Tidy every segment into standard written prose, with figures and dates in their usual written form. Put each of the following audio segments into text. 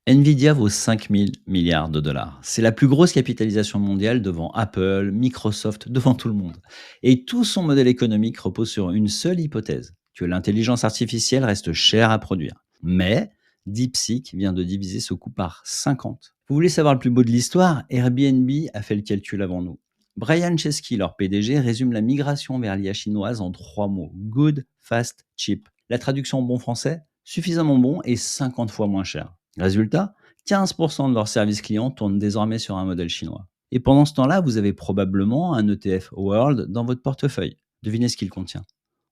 Nvidia vaut 5 000 milliards de dollars. C'est la plus grosse capitalisation mondiale devant Apple, Microsoft, devant tout le monde. Et tout son modèle économique repose sur une seule hypothèse, que l'intelligence artificielle reste chère à produire. Mais DeepSeek vient de diviser ce coût par 50. Vous voulez savoir le plus beau de l'histoire? Airbnb a fait le calcul avant nous. Brian Chesky, leur PDG, résume la migration vers l'IA chinoise en 3 mots. Good, fast, cheap. La traduction en bon français? Suffisamment bon et 50 fois moins cher. Résultat, 15% de leurs services clients tournent désormais sur un modèle chinois. Et pendant ce temps-là, vous avez probablement un ETF World dans votre portefeuille. Devinez ce qu'il contient.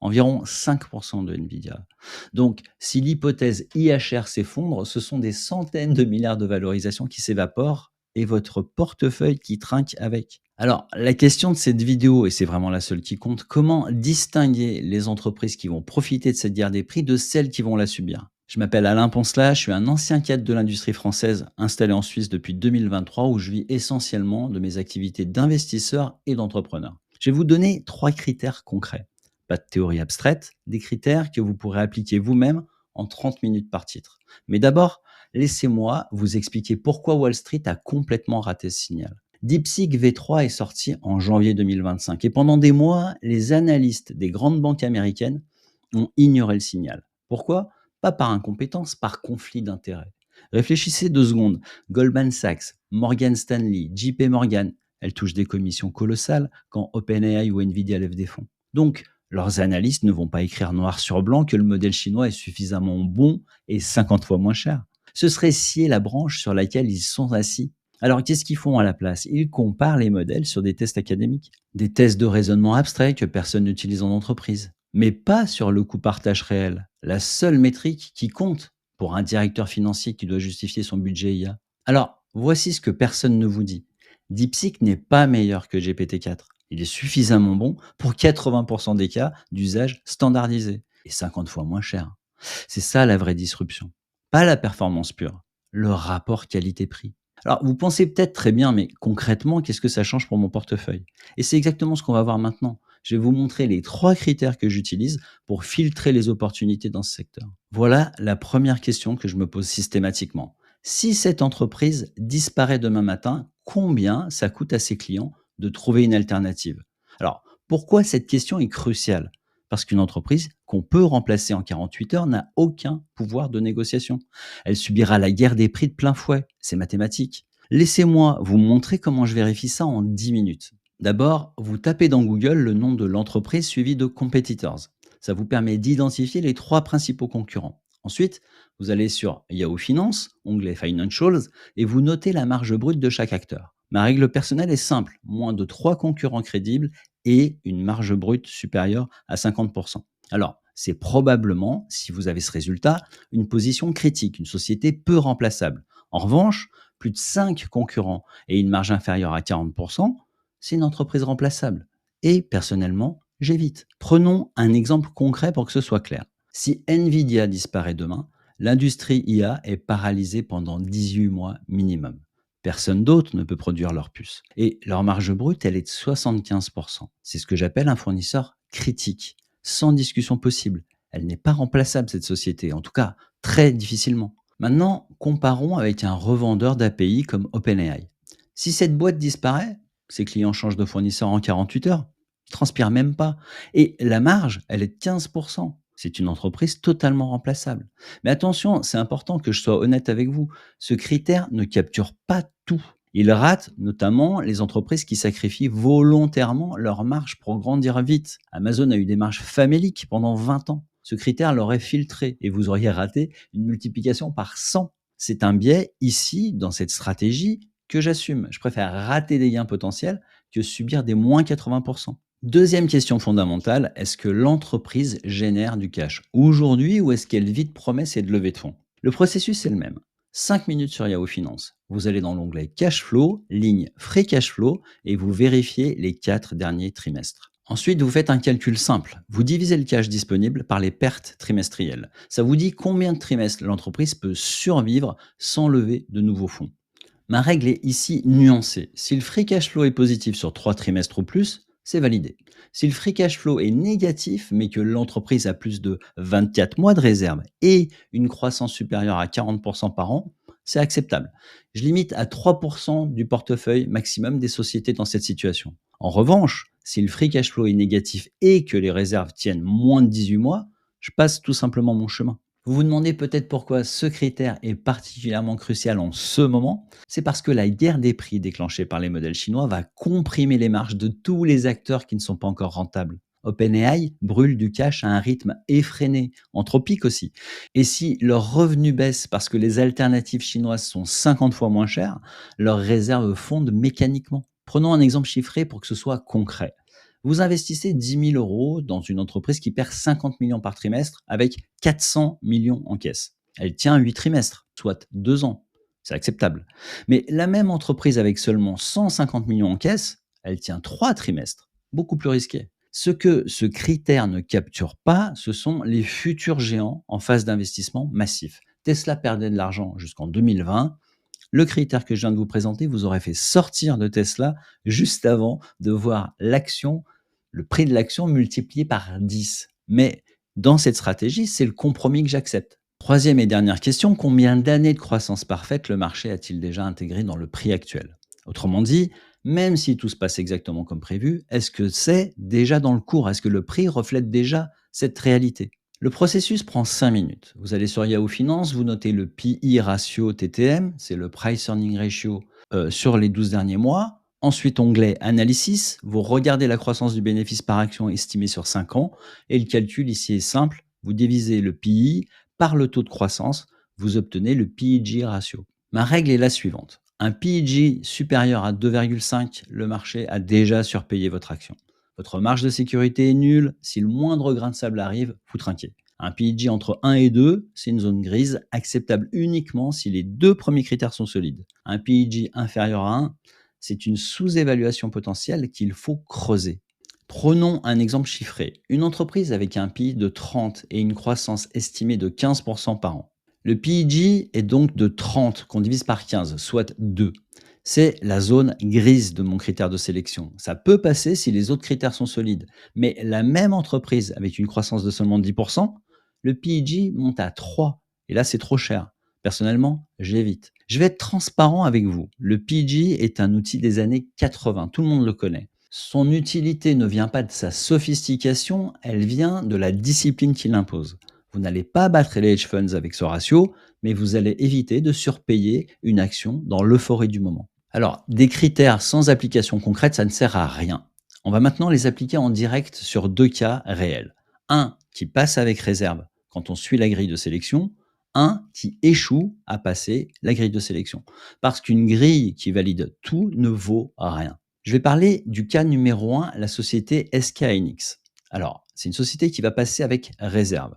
Environ 5% de Nvidia. Donc, si l'hypothèse IHR s'effondre, ce sont des centaines de milliards de valorisations qui s'évaporent et votre portefeuille qui trinque avec. Alors, la question de cette vidéo, et c'est vraiment la seule qui compte, comment distinguer les entreprises qui vont profiter de cette guerre des prix de celles qui vont la subir? Je m'appelle Alain Poncelat, je suis un ancien cadre de l'industrie française installé en Suisse depuis 2023 où je vis essentiellement de mes activités d'investisseur et d'entrepreneur. Je vais vous donner 3 critères concrets. Pas de théorie abstraite, des critères que vous pourrez appliquer vous-même en 30 minutes par titre. Mais d'abord, laissez-moi vous expliquer pourquoi Wall Street a complètement raté ce signal. DeepSeek V3 est sorti en janvier 2025 et pendant des mois, les analystes des grandes banques américaines ont ignoré le signal. Pourquoi? Pas par incompétence, par conflit d'intérêts. Réfléchissez 2 secondes. Goldman Sachs, Morgan Stanley, JP Morgan, elles touchent des commissions colossales quand OpenAI ou Nvidia lèvent des fonds. Donc, leurs analystes ne vont pas écrire noir sur blanc que le modèle chinois est suffisamment bon et 50 fois moins cher. Ce serait scier la branche sur laquelle ils sont assis. Alors, qu'est-ce qu'ils font à la place? Ils comparent les modèles sur des tests académiques, des tests de raisonnement abstrait que personne n'utilise en entreprise, mais pas sur le coût partage réel, la seule métrique qui compte pour un directeur financier qui doit justifier son budget IA. Alors, voici ce que personne ne vous dit. DeepSeek n'est pas meilleur que GPT-4. Il est suffisamment bon pour 80% des cas d'usage standardisé et 50 fois moins cher. C'est ça la vraie disruption. Pas la performance pure, le rapport qualité-prix. Alors, vous pensez peut-être très bien, mais concrètement, qu'est-ce que ça change pour mon portefeuille? Et c'est exactement ce qu'on va voir maintenant. Je vais vous montrer les 3 critères que j'utilise pour filtrer les opportunités dans ce secteur. Voilà la première question que je me pose systématiquement. Si cette entreprise disparaît demain matin, combien ça coûte à ses clients de trouver une alternative? Alors, pourquoi cette question est cruciale? Parce qu'une entreprise qu'on peut remplacer en 48 heures n'a aucun pouvoir de négociation. Elle subira la guerre des prix de plein fouet, c'est mathématique. Laissez-moi vous montrer comment je vérifie ça en 10 minutes. D'abord, vous tapez dans Google le nom de l'entreprise suivi de competitors. Ça vous permet d'identifier les 3 principaux concurrents. Ensuite, vous allez sur Yahoo Finance, onglet Financials, et vous notez la marge brute de chaque acteur. Ma règle personnelle est simple, moins de 3 concurrents crédibles et une marge brute supérieure à 50%. Alors, c'est probablement, si vous avez ce résultat, une position critique, une société peu remplaçable. En revanche, plus de 5 concurrents et une marge inférieure à 40%, c'est une entreprise remplaçable. Et personnellement, j'évite. Prenons un exemple concret pour que ce soit clair. Si Nvidia disparaît demain, l'industrie IA est paralysée pendant 18 mois minimum. Personne d'autre ne peut produire leurs puces. Et leur marge brute, elle est de 75%. C'est ce que j'appelle un fournisseur critique, sans discussion possible. Elle n'est pas remplaçable, cette société, en tout cas très difficilement. Maintenant, comparons avec un revendeur d'API comme OpenAI. Si cette boîte disparaît, ses clients changent de fournisseur en 48 heures. Ils ne transpirent même pas. Et la marge, elle est de 15%. C'est une entreprise totalement remplaçable. Mais attention, c'est important que je sois honnête avec vous. Ce critère ne capture pas tout. Il rate notamment les entreprises qui sacrifient volontairement leurs marges pour grandir vite. Amazon a eu des marges faméliques pendant 20 ans. Ce critère l'aurait filtré et vous auriez raté une multiplication par 100. C'est un biais ici, dans cette stratégie, que j'assume. Je préfère rater des gains potentiels que subir des moins 80%. Deuxième question fondamentale, est-ce que l'entreprise génère du cash aujourd'hui ou est-ce qu'elle vit de promesses et de levée de fonds? Le processus est le même. 5 minutes sur Yahoo Finance. Vous allez dans l'onglet Cash Flow, ligne Free Cash Flow et vous vérifiez les 4 derniers trimestres. Ensuite, vous faites un calcul simple. Vous divisez le cash disponible par les pertes trimestrielles. Ça vous dit combien de trimestres l'entreprise peut survivre sans lever de nouveaux fonds. Ma règle est ici nuancée. Si le free cash flow est positif sur 3 trimestres ou plus, c'est validé. Si le free cash flow est négatif, mais que l'entreprise a plus de 24 mois de réserve et une croissance supérieure à 40% par an, C'est acceptable. Je limite à 3% du portefeuille maximum des sociétés dans cette situation. En revanche, si le free cash flow est négatif et que les réserves tiennent moins de 18 mois, je passe tout simplement mon chemin. Vous vous demandez peut-être pourquoi ce critère est particulièrement crucial en ce moment. C'est parce que la guerre des prix déclenchée par les modèles chinois va comprimer les marges de tous les acteurs qui ne sont pas encore rentables. OpenAI brûle du cash à un rythme effréné, anthropique aussi. Et si leurs revenus baissent parce que les alternatives chinoises sont 50 fois moins chères, leurs réserves fondent mécaniquement. Prenons un exemple chiffré pour que ce soit concret. Vous investissez 10 000 euros dans une entreprise qui perd 50 millions par trimestre avec 400 millions en caisse. Elle tient 8 trimestres, soit 2 ans. C'est acceptable. Mais la même entreprise avec seulement 150 millions en caisse, elle tient 3 trimestres. Beaucoup plus risqué. Ce que ce critère ne capture pas, ce sont les futurs géants en phase d'investissement massif. Tesla perdait de l'argent jusqu'en 2020. Le critère que je viens de vous présenter vous aurait fait sortir de Tesla juste avant de voir l'action, le prix de l'action multiplié par 10. Mais dans cette stratégie, c'est le compromis que j'accepte. Troisième et dernière question, combien d'années de croissance parfaite le marché a-t-il déjà intégré dans le prix actuel? Autrement dit, même si tout se passe exactement comme prévu, est-ce que c'est déjà dans le cours? Est-ce que le prix reflète déjà cette réalité? Le processus prend 5 minutes. Vous allez sur Yahoo Finance, vous notez le PI ratio TTM, c'est le Price Earning Ratio sur les 12 derniers mois. Ensuite, onglet Analysis, vous regardez la croissance du bénéfice par action estimé sur 5 ans et le calcul ici est simple. Vous divisez le PI par le taux de croissance, vous obtenez le PEG ratio. Ma règle est la suivante. Un PEG supérieur à 2,5, le marché a déjà surpayé votre action. Votre marge de sécurité est nulle. Si le moindre grain de sable arrive, vous trinquez. Un PEG entre 1 et 2, c'est une zone grise, acceptable uniquement si les deux premiers critères sont solides. Un PEG inférieur à 1, c'est une sous-évaluation potentielle qu'il faut creuser. Prenons un exemple chiffré. Une entreprise avec un PI de 30 et une croissance estimée de 15% par an. Le PEG est donc de 30 qu'on divise par 15, soit 2. C'est la zone grise de mon critère de sélection. Ça peut passer si les autres critères sont solides. Mais la même entreprise avec une croissance de seulement 10%, le PEG monte à 3. Et là, c'est trop cher. Personnellement, j'évite. Je vais être transparent avec vous. Le PEG est un outil des années 80. Tout le monde le connaît. Son utilité ne vient pas de sa sophistication, elle vient de la discipline qu'il impose. Vous n'allez pas battre les hedge funds avec ce ratio, mais vous allez éviter de surpayer une action dans l'euphorie du moment. Alors, des critères sans application concrète, ça ne sert à rien. On va maintenant les appliquer en direct sur deux cas réels. Un qui passe avec réserve quand on suit la grille de sélection, un qui échoue à passer la grille de sélection. Parce qu'une grille qui valide tout ne vaut rien. Je vais parler du cas numéro 1, la société SK Hynix. Alors, c'est une société qui va passer avec réserve.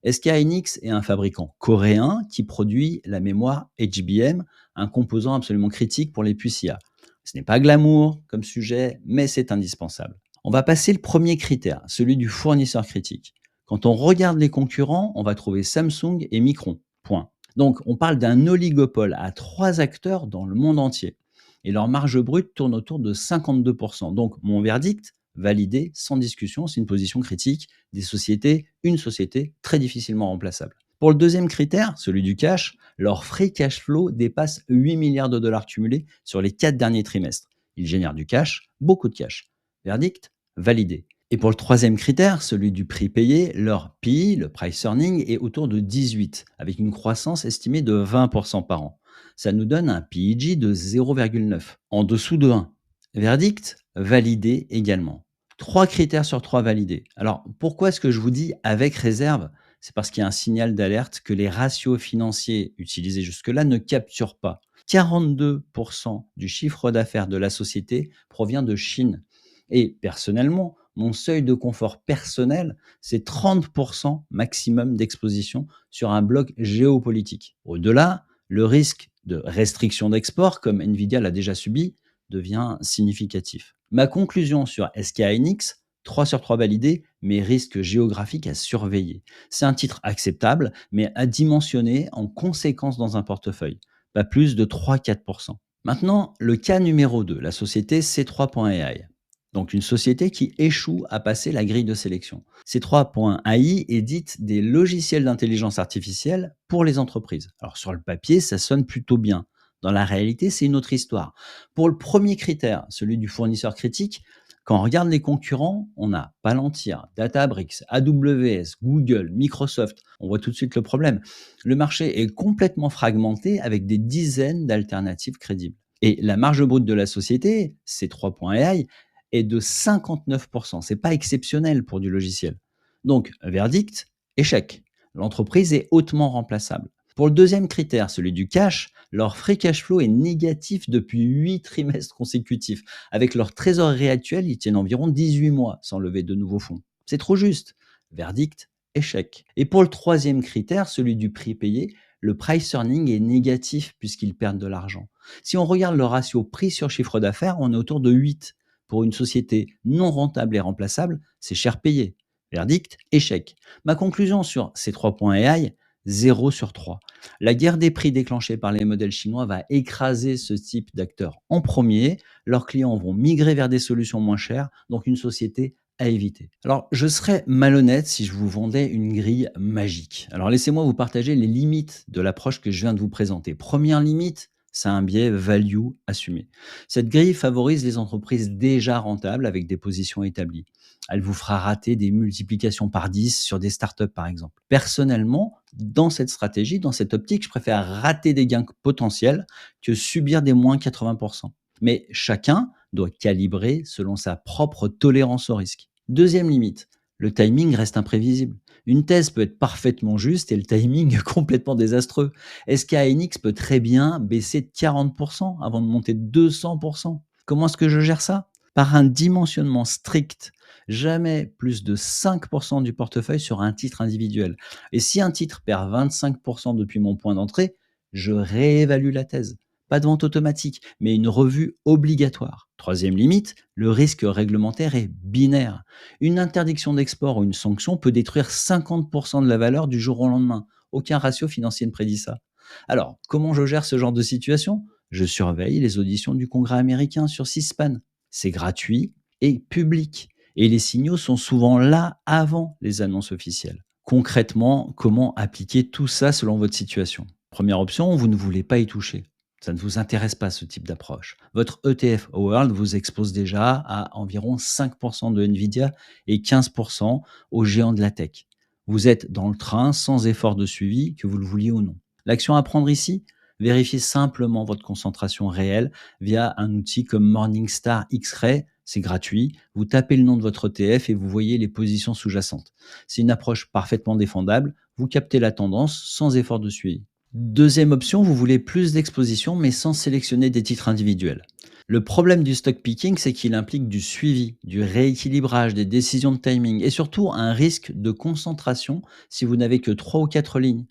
SK Hynix est un fabricant coréen qui produit la mémoire HBM, un composant absolument critique pour les puces IA. Ce n'est pas glamour comme sujet, mais c'est indispensable. On va passer le premier critère, celui du fournisseur critique. Quand on regarde les concurrents, on va trouver Samsung et Micron. Point. Donc, on parle d'un oligopole à 3 acteurs dans le monde entier. Et leur marge brute tourne autour de 52%. Donc, mon verdict, validé sans discussion, c'est une position critique des sociétés, une société très difficilement remplaçable. Pour le deuxième critère, celui du cash, leur free cash flow dépasse 8 milliards de dollars cumulés sur les 4 derniers trimestres. Ils génèrent du cash, beaucoup de cash. Verdict, validé. Et pour le troisième critère, celui du prix payé, leur PI, le price earning, est autour de 18, avec une croissance estimée de 20% par an. Ça nous donne un PEG de 0,9, en dessous de 1. Verdict, validé également. 3 critères sur 3 validés. Alors, pourquoi est-ce que je vous dis avec réserve? C'est parce qu'il y a un signal d'alerte que les ratios financiers utilisés jusque-là ne capturent pas. 42% du chiffre d'affaires de la société provient de Chine. Et personnellement, mon seuil de confort personnel, c'est 30% maximum d'exposition sur un bloc géopolitique. Au-delà, le risque de restriction d'export, comme Nvidia l'a déjà subi, devient significatif. Ma conclusion sur SK Hynix, 3 sur 3 validés, mais risque géographique à surveiller. C'est un titre acceptable, mais à dimensionner en conséquence dans un portefeuille. Pas plus de 3-4%. Maintenant, le cas numéro 2, la société C3.ai. Donc une société qui échoue à passer la grille de sélection. C3.ai édite des logiciels d'intelligence artificielle pour les entreprises. Alors sur le papier, ça sonne plutôt bien. Dans la réalité, c'est une autre histoire. Pour le premier critère, celui du fournisseur critique, quand on regarde les concurrents, on a Palantir, Databricks, AWS, Google, Microsoft. On voit tout de suite le problème. Le marché est complètement fragmenté avec des dizaines d'alternatives crédibles. Et la marge brute de la société, C3.ai, est de 59%. C'est pas exceptionnel pour du logiciel. Donc, verdict, échec. L'entreprise est hautement remplaçable. Pour le deuxième critère, celui du cash, leur free cash flow est négatif depuis 8 trimestres consécutifs. Avec leur trésorerie actuelle, ils tiennent environ 18 mois sans lever de nouveaux fonds. C'est trop juste. Verdict, échec. Et pour le troisième critère, celui du prix payé, le price earning est négatif puisqu'ils perdent de l'argent. Si on regarde le ratio prix sur chiffre d'affaires, on est autour de 8. Pour une société non rentable et remplaçable, c'est cher payé. Verdict, échec. Ma conclusion sur ces 3 points AI, 0 sur 3. La guerre des prix déclenchée par les modèles chinois va écraser ce type d'acteurs en premier. Leurs clients vont migrer vers des solutions moins chères, donc une société à éviter. Alors, je serais malhonnête si je vous vendais une grille magique. Alors, laissez-moi vous partager les limites de l'approche que je viens de vous présenter. Première limite, c'est un biais value assumé. Cette grille favorise les entreprises déjà rentables avec des positions établies. Elle vous fera rater des multiplications par 10 sur des startups, par exemple. Personnellement, dans cette stratégie, dans cette optique, je préfère rater des gains potentiels que subir des moins 80%. Mais chacun doit calibrer selon sa propre tolérance au risque. Deuxième limite, le timing reste imprévisible. Une thèse peut être parfaitement juste et le timing complètement désastreux. SKNX peut très bien baisser de 40% avant de monter de 200%. Comment est-ce que je gère ça? Par un dimensionnement strict. Jamais plus de 5% du portefeuille sur un titre individuel. Et si un titre perd 25% depuis mon point d'entrée, je réévalue la thèse. Pas de vente automatique, mais une revue obligatoire. Troisième limite, le risque réglementaire est binaire. Une interdiction d'export ou une sanction peut détruire 50% de la valeur du jour au lendemain. Aucun ratio financier ne prédit ça. Alors, comment je gère ce genre de situation? Je surveille les auditions du Congrès américain sur C-SPAN. C'est gratuit et public. Et les signaux sont souvent là avant les annonces officielles. Concrètement, comment appliquer tout ça selon votre situation? Première option, vous ne voulez pas y toucher. Ça ne vous intéresse pas ce type d'approche. Votre ETF World vous expose déjà à environ 5% de Nvidia et 15% aux géants de la tech. Vous êtes dans le train sans effort de suivi, que vous le vouliez ou non. L'action à prendre ici, vérifiez simplement votre concentration réelle via un outil comme Morningstar X-Ray. C'est gratuit. Vous tapez le nom de votre ETF et vous voyez les positions sous-jacentes. C'est une approche parfaitement défendable. Vous captez la tendance sans effort de suivi. Deuxième option, vous voulez plus d'exposition mais sans sélectionner des titres individuels. Le problème du stock picking, c'est qu'il implique du suivi, du rééquilibrage, des décisions de timing et surtout un risque de concentration si vous n'avez que 3 ou 4 lignes.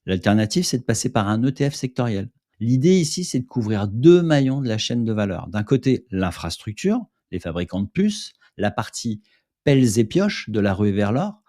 L'alternative, c'est de passer par un ETF sectoriel. L'idée ici, c'est de couvrir deux maillons de la chaîne de valeur. D'un côté, l'infrastructure, les fabricants de puces, la partie pelles et pioches de la ruée vers l'or.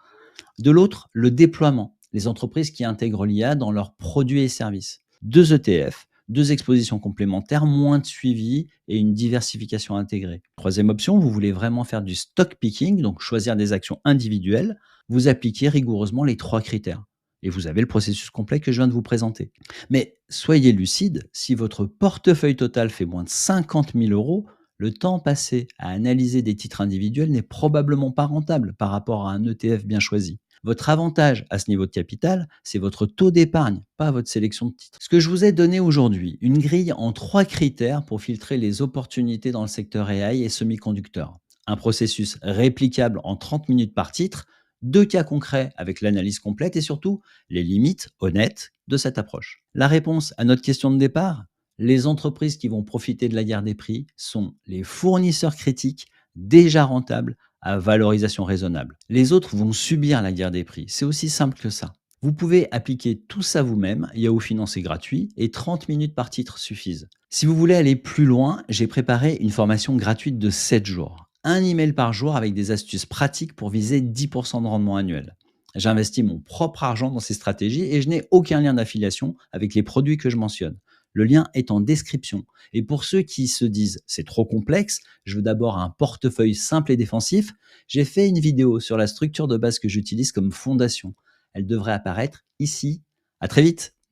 De l'autre, le déploiement, les entreprises qui intègrent l'IA dans leurs produits et services. Deux ETF, deux expositions complémentaires, moins de suivi et une diversification intégrée. Troisième option, vous voulez vraiment faire du stock picking, donc choisir des actions individuelles. Vous appliquez rigoureusement les trois critères. Et vous avez le processus complet que je viens de vous présenter. Mais soyez lucide, si votre portefeuille total fait moins de 50 000 euros, le temps passé à analyser des titres individuels n'est probablement pas rentable par rapport à un ETF bien choisi. Votre avantage à ce niveau de capital, c'est votre taux d'épargne, pas votre sélection de titres. Ce que je vous ai donné aujourd'hui, une grille en 3 critères pour filtrer les opportunités dans le secteur AI et semi-conducteurs. Un processus réplicable en 30 minutes par titre, 2 cas concrets avec l'analyse complète et surtout les limites honnêtes de cette approche. La réponse à notre question de départ, les entreprises qui vont profiter de la guerre des prix sont les fournisseurs critiques déjà rentables à valorisation raisonnable. Les autres vont subir la guerre des prix. C'est aussi simple que ça. Vous pouvez appliquer tout ça vous-même. Yahoo Finance est gratuit et 30 minutes par titre suffisent. Si vous voulez aller plus loin, j'ai préparé une formation gratuite de 7 jours. Un email par jour avec des astuces pratiques pour viser 10% de rendement annuel. J'investis mon propre argent dans ces stratégies et je n'ai aucun lien d'affiliation avec les produits que je mentionne. Le lien est en description. Et pour ceux qui se disent c'est trop complexe, je veux d'abord un portefeuille simple et défensif, j'ai fait une vidéo sur la structure de base que j'utilise comme fondation. Elle devrait apparaître ici. À très vite.